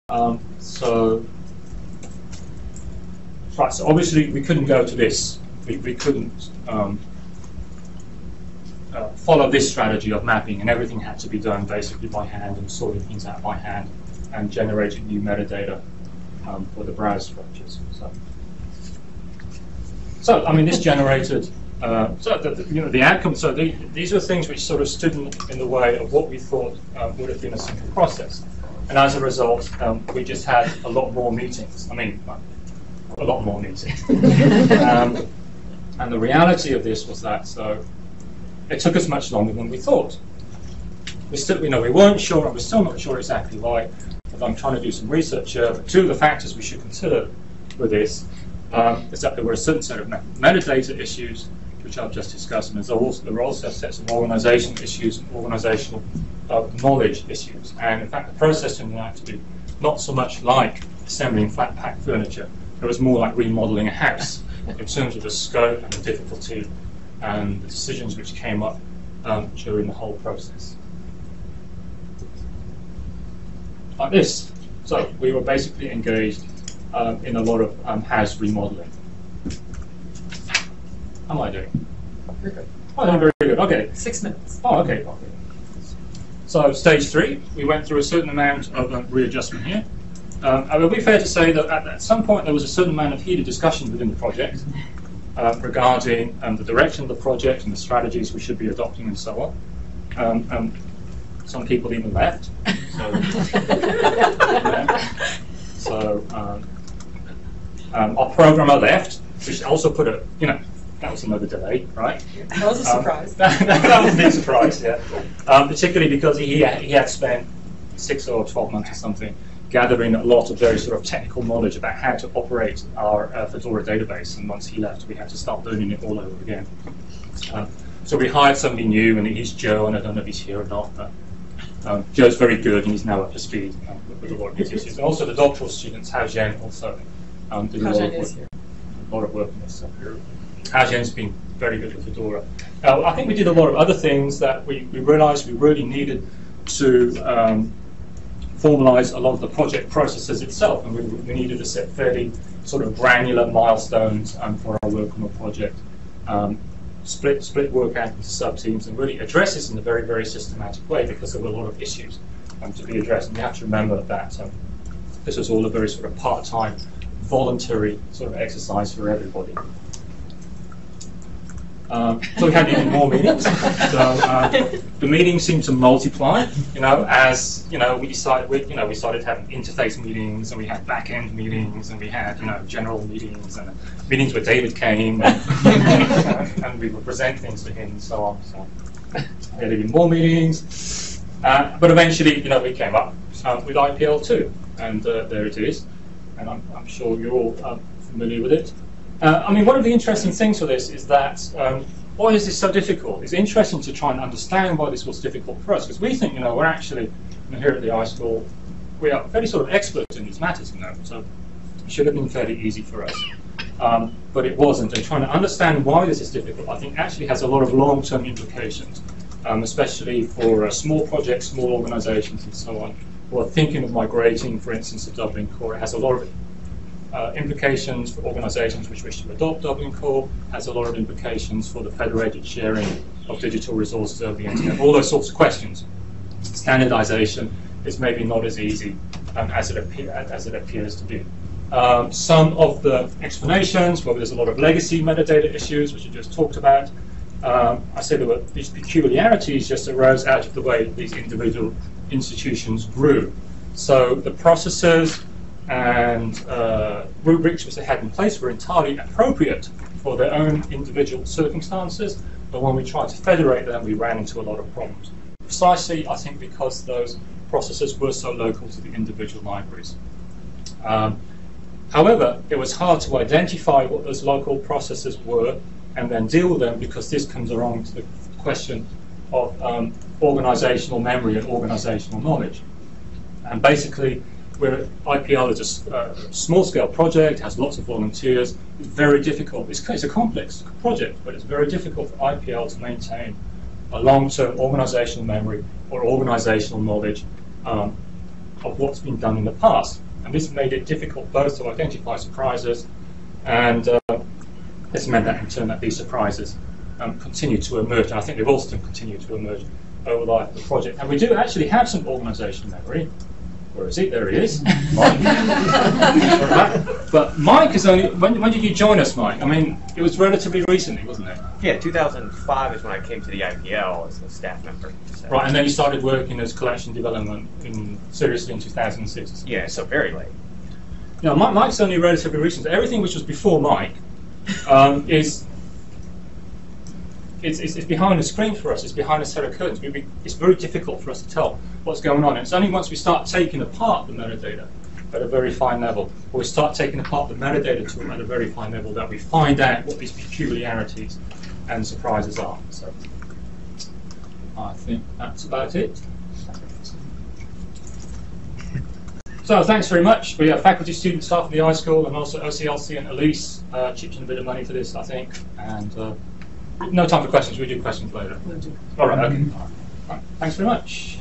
So obviously we couldn't go to this. We couldn't follow this strategy of mapping, and everything had to be done basically by hand and sorting things out by hand and generating new metadata for the browser structures. So I mean, this generated the outcome. So these are things which sort of stood in the way of what we thought would have been a simple process. And as a result, we just had a lot more meetings. I mean, a lot more meetings. And the reality of this was that it took us much longer than we thought. We weren't sure, and we're still not sure exactly why. But I'm trying to do some research here. But two of the factors we should consider with this is that there were a certain set of metadata issues, which I've just discussed, and there were also sets of organizational issues and organizational knowledge issues. And in fact, the process turned out to be not so much like assembling flat pack furniture. It was more like remodeling a house in terms of the scope and the difficulty and the decisions which came up during the whole process. Like this. So we were basically engaged in a lot of house remodeling. How am I doing? You're good. Oh, I'm very good. Okay. 6 minutes. Oh, okay. So stage 3, we went through a certain amount of readjustment here. It will be fair to say that at some point there was a certain amount of heated discussion within the project regarding the direction of the project and the strategies we should be adopting and so on. Some people even left. So our programmer left, which also put that was another delay, right? That was a surprise. That was a big surprise, yeah. Particularly because he had spent 6 or 12 months or something gathering a lot of very sort of technical knowledge about how to operate our Fedora database, and once he left, we had to start learning it all over again. So we hired somebody new, and he's Joe, and I don't know if he's here or not, but Joe's very good, and he's now up to speed with a lot of these issues. And also the doctoral students, Hao Zhen, also did a lot of work on this stuff. Hao Zhen's been very good with Fedora. I think we did a lot of other things that we realized we really needed to formalize a lot of the project processes itself, and we needed to set fairly sort of granular milestones for our work on the project, split work out into sub-teams, and really address this in a very, very systematic way, because there were a lot of issues to be addressed. And you have to remember that this was all a very sort of part-time, voluntary sort of exercise for everybody. So we had even more meetings. So the meetings seemed to multiply, as we decided. We started having interface meetings, and we had back-end meetings, and we had general meetings, and meetings where David came, and we would present things to him, and so on. So we had even more meetings, but eventually, we came up with IPL2, and there it is, and I'm sure you're all familiar with it. I mean, one of the interesting things for this is that why is this so difficult? It's interesting to try and understand why this was difficult for us, because we think, we're actually here at the iSchool, we are fairly sort of experts in these matters, so it should have been fairly easy for us. But it wasn't, and trying to understand why this is difficult, I think actually has a lot of long-term implications, especially for small projects, small organizations, and so on, who are thinking of migrating, for instance, to Dublin Core. It has a lot of implications for organizations which wish to adopt Dublin Core, has a lot of implications for the federated sharing of digital resources over the internet, all those sorts of questions. Standardization is maybe not as easy as it appears to be. Some of the explanations, well, there's a lot of legacy metadata issues, which you just talked about. I said there were these peculiarities just arose out of the way these individual institutions grew. So the processes and rubrics which they had in place were entirely appropriate for their own individual circumstances, but when we tried to federate them, we ran into a lot of problems. Precisely, I think, because those processes were so local to the individual libraries. However, it was hard to identify what those local processes were and then deal with them, because this comes around to the question of organizational memory and organizational knowledge. And basically, where IPL is a small-scale project, has lots of volunteers, it's very difficult. It's a complex project, but it's very difficult for IPL to maintain a long-term organizational memory or organizational knowledge of what's been done in the past. And this made it difficult both to identify surprises, and this meant that in turn that these surprises continue to emerge. And I think they've also continued to emerge over the life of the project. And we do actually have some organisation memory. Where is it? There it is. Mike. But Mike is only, when did you join us, Mike? I mean, it was relatively recently, wasn't it? Yeah, 2005 is when I came to the IPL as a staff member. So. Right, and then you started working as collection development seriously in 2006. Yeah, so very late. You know, Mike's only relatively recent. Everything which was before Mike is it's behind the screen for us. It's behind a set of curtains. It's very difficult for us to tell what's going on. And it's only once we start taking apart the metadata at a very fine level, or we start taking apart the metadata tool at a very fine level, that we find out what these peculiarities and surprises are. So I think that's about it. So thanks very much. We have faculty, students, staff of the iSchool, and also OCLC and Elise chipped in a bit of money to this, I think. And no time for questions. We do questions later. All right. Okay. All right. Thanks very much.